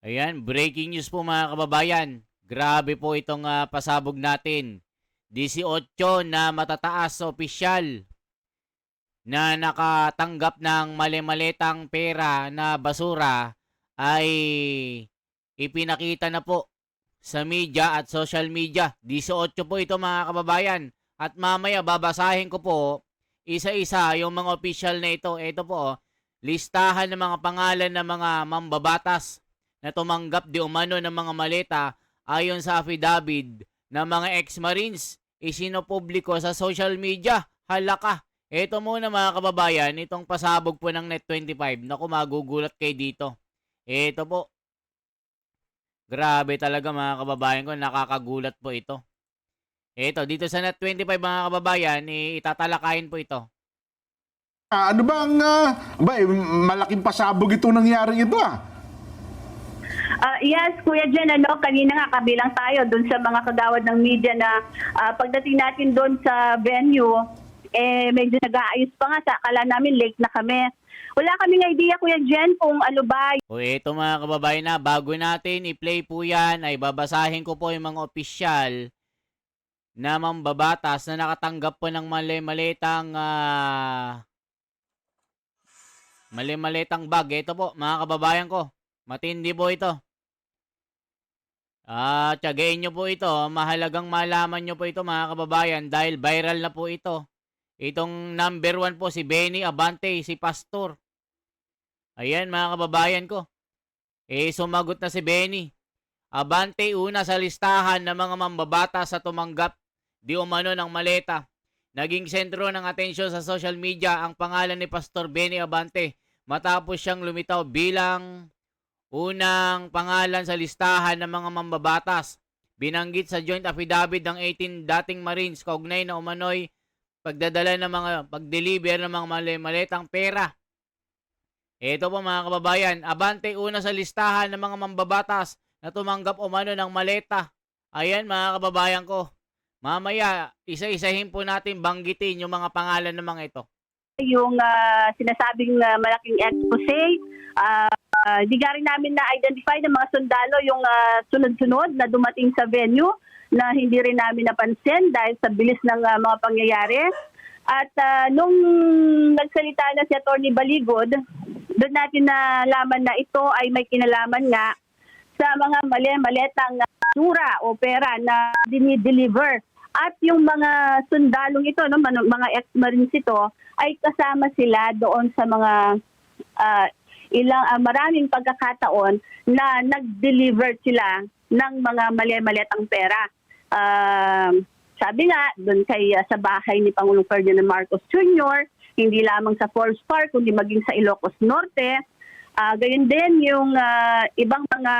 Ayan, breaking news po mga kababayan. Grabe po itong pasabog natin. 18 na matataas opisyal na nakatanggap ng mali-malitang pera na basura ay ipinakita na po sa media at social media. 18 po ito mga kababayan. At mamaya babasahin ko po isa-isa yung mga opisyal na ito. Ito po, listahan ng mga pangalan ng mga mambabatas na tumanggap di umano ng mga maleta ayon sa affidavit ng mga ex-marines isinopubliko sa social media. Halaka. Ito muna mga kababayan, itong pasabog po ng Net25. Naku, magugulat kayo dito. Ito po. Grabe talaga mga kababayan ko, nakakagulat po ito. Ito, dito sa Net25 mga kababayan, itatalakayin po ito. Ano bang malaking pasabog ito nangyari ito Yes, Kuya Jen, kanina nga kabilang tayo doon sa mga kagawad ng media na pagdating natin doon sa venue, medyo nag-aayos pa nga, akala namin late na kami. Wala kaming idea, Kuya Jen, kung ano ba. O ito mga kababayan na, bago natin i-play po yan, ay babasahin ko po yung mga opisyal na mambabatas na nakatanggap po ng mali-malitang bag. Ito po mga kababayan ko, matindi po ito. Tiyagain nyo po ito. Mahalagang malaman nyo po ito mga kababayan dahil viral na po ito. Itong number 1 po si Benny Abante, si Pastor. Ayan mga kababayan ko. Sumagot na si Benny Abante una sa listahan ng mga mambabatas sa tumanggap di umano ng maleta. Naging sentro ng atensyon sa social media ang pangalan ni Pastor Benny Abante matapos siyang lumitaw bilang unang pangalan sa listahan ng mga mambabatas. Binanggit sa joint affidavit ng 18 dating Marines kaugnay na umano'y pag-deliver ng mga maletang pera. Ito po mga kababayan, Abante una sa listahan ng mga mambabatas na tumanggap umano ng maleta. Ayan mga kababayan ko. Mamaya, isa-isahin po natin banggitin yung mga pangalan ng mga ito. Yung sinasabing malaking expose, di nga rin namin na-identify ng mga sundalo yung sunod-sunod na dumating sa venue na hindi rin namin napansin dahil sa bilis ng mga pangyayari. At nung nagsalita na si Atty. Baligod, doon natin nalaman na ito ay may kinalaman nga sa mga mali-malitang basura o pera na dinideliver. At yung mga sundalong ito, mga ex-marines ito, ay kasama sila doon sa mga maraming pagkakataon na nag-deliver sila ng mga mali-malitang pera. Sabi nga, doon sa bahay ni Pangulong Ferdinand Marcos Jr., hindi lamang sa Forest Park, kundi maging sa Ilocos Norte. Gayon din yung ibang mga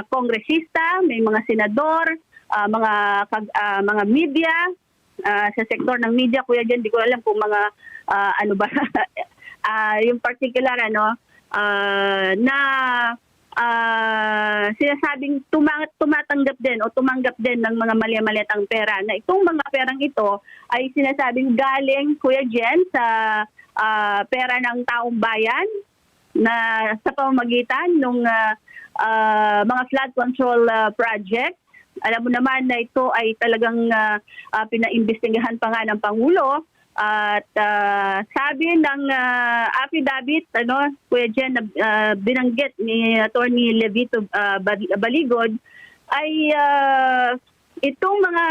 kongresista, may mga senador, mga media, sa sektor ng media, Kuya Jen, di ko alam kung mga yung particular na sinasabing tumatanggap din o tumanggap din ng mga mali-malitang pera, na itong mga perang ito ay sinasabing galing, Kuya Jen, sa pera ng taong bayan na sa pamamagitan ng mga flood control project. Alam mo naman na ito ay talagang pinaimbestigahan pa nga ng Pangulo. At sabi ng affidavit, Kuya Jen, binanggit ni Atty. Levito Baligod, ay itong mga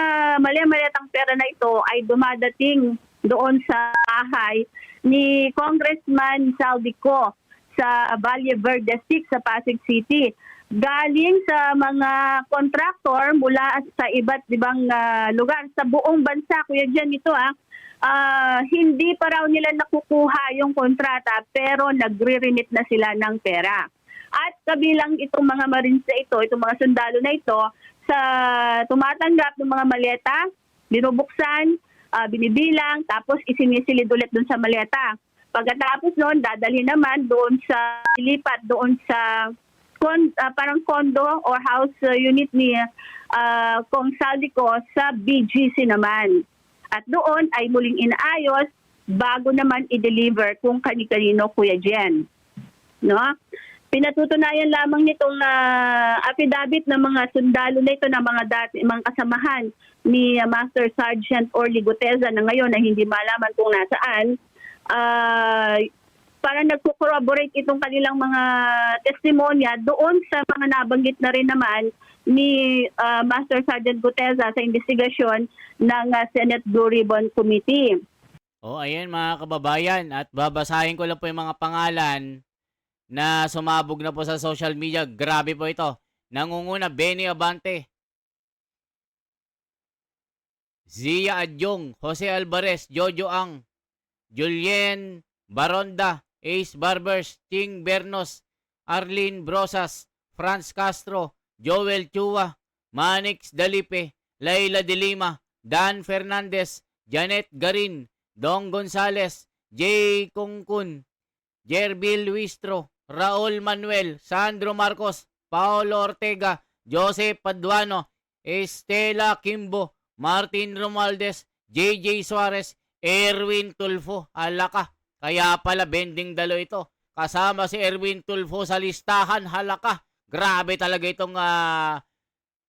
mali-malitang pera na ito ay dumadating doon sa bahay ni Congressman Saldico sa Valle Verde 6 sa Pasig City. Galing sa mga kontraktor mula sa iba't ibang lugar sa buong bansa, Kuya Jen, ito hindi pa raw nila nakukuha yung kontrata pero nagre-remit na sila ng pera. At kabilang itong mga Marines na ito, itong mga sundalo na ito, sa tumatanggap ng mga maleta, binubuksan, binibilang, tapos isinisilid ulit doon sa maleta. Pagkatapos noon, dadalhin naman doon sa ilipat doon sa parang condo or house unit ni Kong Saldico sa BGC naman. At doon ay muling inaayos bago naman i-deliver kung kani-kanino, Kuya Jen. No? Pinatutunayan lamang nitong affidavit ng mga sundalo na ito ng mga kasamahan ni Master Sergeant Orly Guteza na ngayon na hindi malaman kung nasaan. Para nagko-corroborate itong kanilang mga testimonya doon sa mga nabanggit na rin naman ni Master Sergeant Guteza sa investigasyon ng Senate Blue Ribbon Committee. Ayan mga kababayan, at babasahin ko lang po yung mga pangalan na sumabog na po sa social media. Grabe po ito. Nangunguna, Benny Abante, Zia Adyong, Jose Alvarez, Jojo Ang, Julien Baronda, Ace Barbers, Ching Bernos, Arlene Brosas, Franz Castro, Joel Chua, Manix Dalipe, Laila de Lima, Dan Fernandez, Janet Garin, Dong Gonzales, Jay Kungkun, Jerbil Luistro, Raul Manuel, Sandro Marcos, Paolo Ortega, Joseph Paduano, Estela Kimbo, Martin Romualdez, JJ Suarez, Erwin Tulfo. Halaka. Kaya pala bending dalo ito. Kasama si Erwin Tulfo sa listahan. Halaka. Grabe talaga itong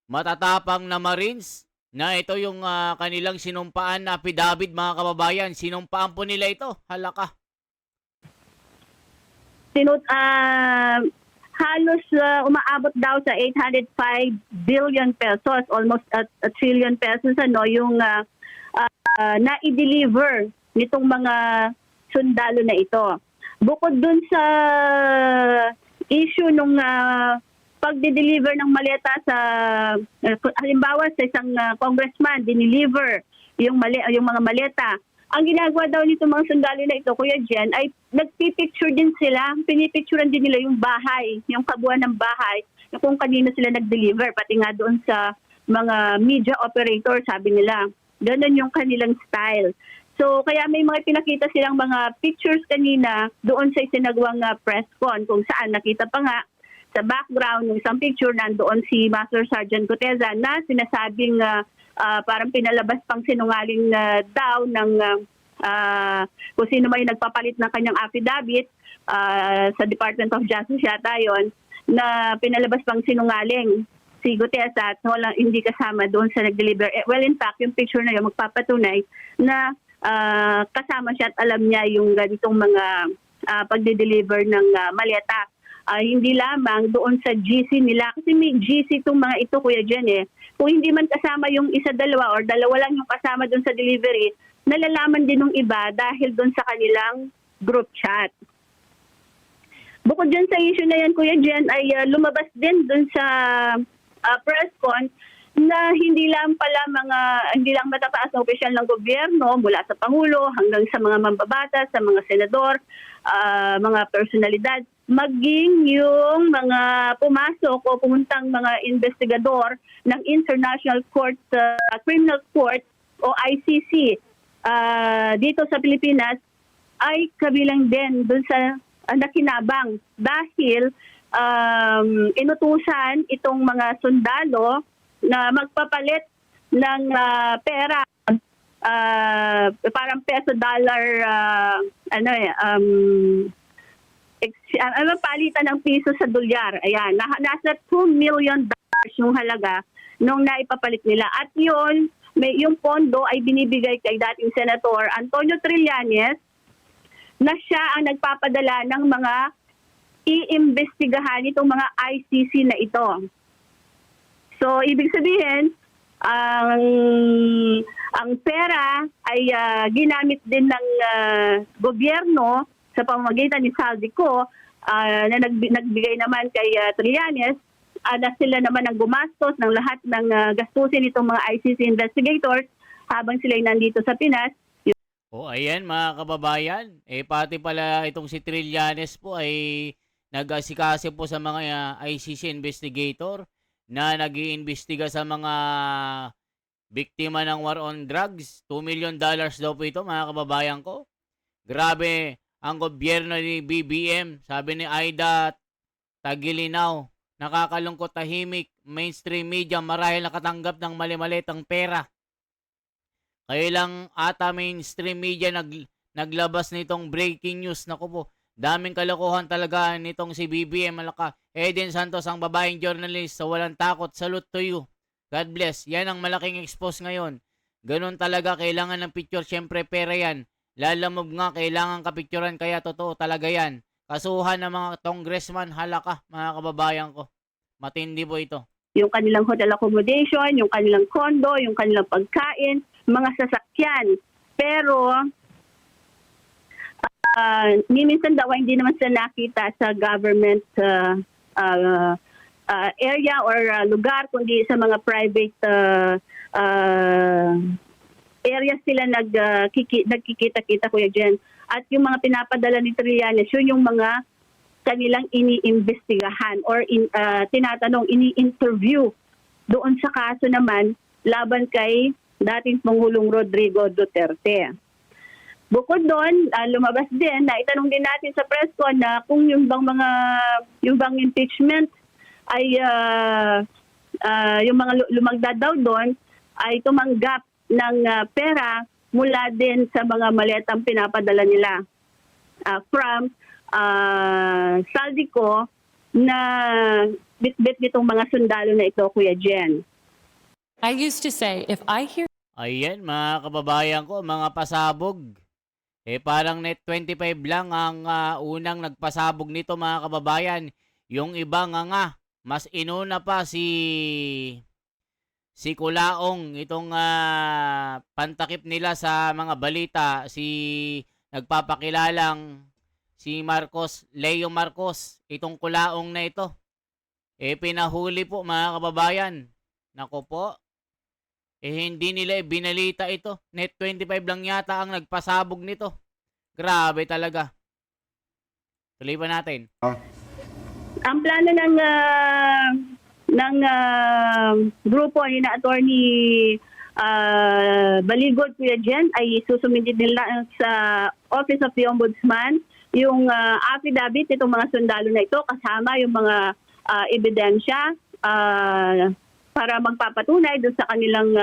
matatapang na Marines na ito yung kanilang sinumpaan na affidavit, mga kababayan. Sinumpaan po nila ito. Halaka. Halos umaabot daw sa 805 billion pesos, almost a trillion pesos yung na-deliver nitong mga sundalo na ito. Bukod dun sa issue nung pagde-deliver ng maleta sa halimbawa sa isang congressman, dineliver yung mga maleta. Ang ginagawa daw nito mga sundalo na ito, Kuya Jen, ay nagpipicture din sila. Pinipicturean din nila yung bahay, yung kabuuan ng bahay, kung kanino sila nag-deliver. Pati nga doon sa mga media operator, sabi nila. Ganon yung kanilang style. So, kaya may mga pinakita silang mga pictures kanina doon sa isinagawang press con, kung saan nakita pa nga sa background ng isang picture, nandoon si Master Sergeant Guteza na sinasabing parang pinalabas pang sinungaling daw ng kung sino may nagpapalit ng kanyang affidavit sa Department of Justice yata yun, na pinalabas pang sinungaling si Guteza at hindi kasama doon sa nag-deliver. Well, in fact, yung picture na yun magpapatunay na kasama siya at alam niya yung ganitong mga pagde-deliver ng maleta. Hindi lamang doon sa GC nila, kasi may GC itong mga ito, Kuya Jen Kung hindi man kasama yung isa, dalawa, or dalawa lang yung kasama doon sa delivery, nalalaman din ng iba dahil doon sa kanilang group chat. Bukod dyan sa issue na yan, Kuya Jen, ay lumabas din doon sa press con na hindi lang matataas na opisyal ng gobyerno mula sa Pangulo hanggang sa mga mambabatas, sa mga senador, mga personalidad, maging yung mga pumasok o pumuntang mga investigador ng International Court, Criminal Court o ICC dito sa Pilipinas ay kabilang din dun sa nakinabang dahil inutusan itong mga sundalo na magpapalit ng pera, parang peso dollar, palitan ng piso sa dolyar. Ayan, nasa $2 million yung halaga nung naipapalit nila. At yun, yung pondo ay binibigay kay dating Senator Antonio Trillanes na siya ang nagpapadala ng mga iimbestigahan itong mga ICC na ito. So, ibig sabihin, ang pera ay ginamit din ng gobyerno sa pamamagitan ni Saldico na nagbigay naman kay Trillanes, na sila naman ang gumastos ng lahat ng gastusin itong mga ICC investigators habang sila nandito sa Pinas. Ayan mga kababayan, pati pala itong si Trillanes po ay nag-asikase po sa mga ICC investigator na nag-iimbestiga sa mga biktima ng war on drugs. $2 million daw po ito, mga kababayan ko. Grabe ang gobyerno ni BBM, sabi ni Aida Tagilinaw. Nakakalungkot, tahimik, mainstream media marahil nakatanggap ng mali-malitang pera. Kaya lang ata mainstream media naglabas nitong breaking news. Naku po, Daming kalokohan talaga nitong si BBM Malaka. Eden Santos, ang babaeng journalist sa walang takot. Salute to you. God bless. Yan ang malaking expose ngayon. Ganun talaga, kailangan ng picture. Siyempre, pera yan. Lalamog nga, kailangan kapicturan. Kaya totoo talaga yan. Kasuhan ng mga congressman, halaka, mga kababayan ko. Matindi po ito. Yung kanilang hotel accommodation, yung kanilang condo, yung kanilang pagkain, mga sasakyan. Pero minsan daw hindi naman sila nakita sa government area or lugar, kundi sa mga private areas sila nagkikita-kita, Kuya Jen. At yung mga pinapadala ni Trillanes, yun yung mga kanilang iniimbestigahan or tinatanong, ini-interview doon sa kaso naman laban kay dating Pangulong Rodrigo Duterte. Bukod doon, lumabas din na itanong din natin sa press con na kung yung bang impeachment ay yung mga lumagdadaw doon ay tumanggap ng pera mula din sa mga maletang pinapadala nila from Saldico na bit-bit nitong mga sundalo na ito, Kuya Jen. I used to say, if I hear Ayan, mga kababayan ko, mga pasabog. Parang net 25 lang ang unang nagpasabog nito, mga kababayan. Yung iba nga, mas inuna pa si Kulaong, itong pantakip nila sa mga balita, nagpapakilalang si Leo Marcos, itong Kulaong na ito. Pinahuli po, mga kababayan. Nako po. Hindi nila binalita ito. Net 25 lang yata ang nagpasabog nito. Grabe talaga. Tuloy pa natin. Ang plano ng grupo ni na Attorney Baligod, Kuya Jen, ay susumite nila sa Office of the Ombudsman yung affidavit itong mga sundalo na ito kasama yung mga ebidensya para magpapatunay doon sa kanilang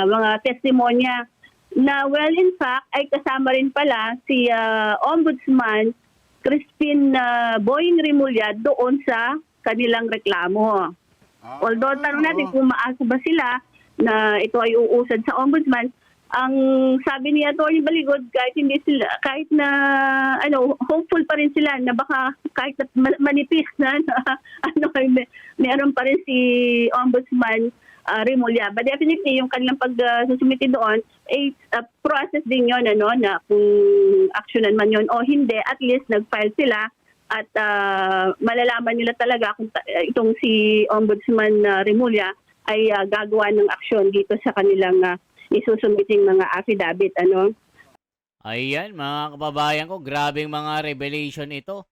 mga testimonya na in fact ay kasama rin pala si Ombudsman Crispin Boying Rimulya doon sa kanilang reklamo. Although tanong natin kung maasa ba sila na ito ay uusad sa Ombudsman, ang sabi ni Atty. Baligod, kahit na hopeful pa rin sila na baka kahit manipis na meron pa rin si Ombudsman Rimulya. But definitely yung kanilang pagsusumite doon process din yon na kung actionan man yon o hindi, at least nag-file sila at malalaman nila talaga kung itong si Ombudsman Rimulya ay gagawa ng aksyon dito sa kanilang isusumiting mga affidavit. Ayan, mga kababayan ko, grabing mga revelation ito.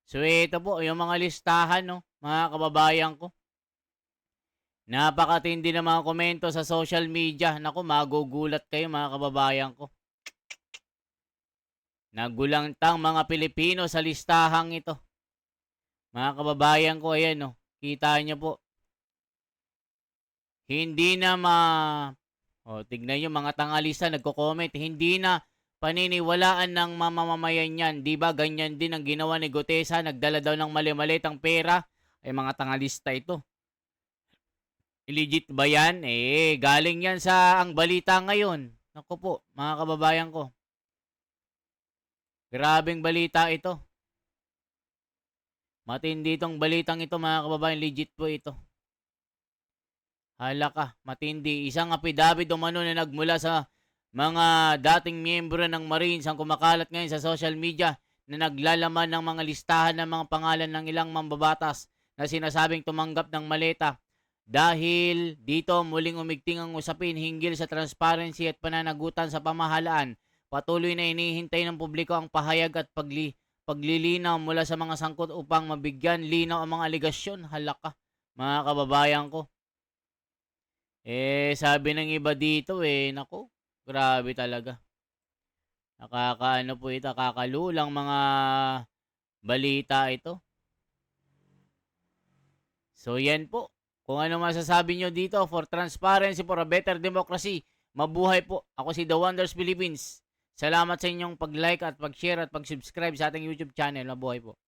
So ito po, yung mga listahan, no, mga kababayan ko. Napakatindi ng mga komento sa social media. Naku, magugulat kayo, mga kababayan ko. Nagulantang mga Pilipino sa listahang ito. Mga kababayan ko, ayan, no, kita nyo po. Hindi na tignan nyo, mga tangalista nagko-comment, hindi na paniniwalaan ng mamamayan yan. Diba ganyan din ang ginawa ni Gutesa, nagdala daw ng mali-malitang pera. Ay mga tangalista ito. Legit ba yan? Galing yan sa ang balita ngayon. Naku po, mga kababayan ko. Grabing balita ito. Matindi itong balitang ito, mga kababayan. Legit po ito. Halaka, matindi. Isang affidavit umano na nagmula sa mga dating miyembro ng Marines ang kumakalat ngayon sa social media na naglalaman ng mga listahan ng mga pangalan ng ilang mambabatas na sinasabing tumanggap ng maleta. Dahil dito muling umigting ang usapin hinggil sa transparency at pananagutan sa pamahalaan. Patuloy na inihintay ng publiko ang pahayag at paglilinaw mula sa mga sangkot upang mabigyan linaw ang mga aligasyon. Halaka, mga kababayan ko. Sabi ng iba dito, nako, grabe talaga. Nakakaano po ito, kakalulang mga balita ito. So yan po. Kung ano masasabi nyo dito, for transparency, for a better democracy, mabuhay po. Ako si The Wonders Philippines. Salamat sa inyong pag-like at pag-share at pag-subscribe sa ating YouTube channel. Mabuhay po.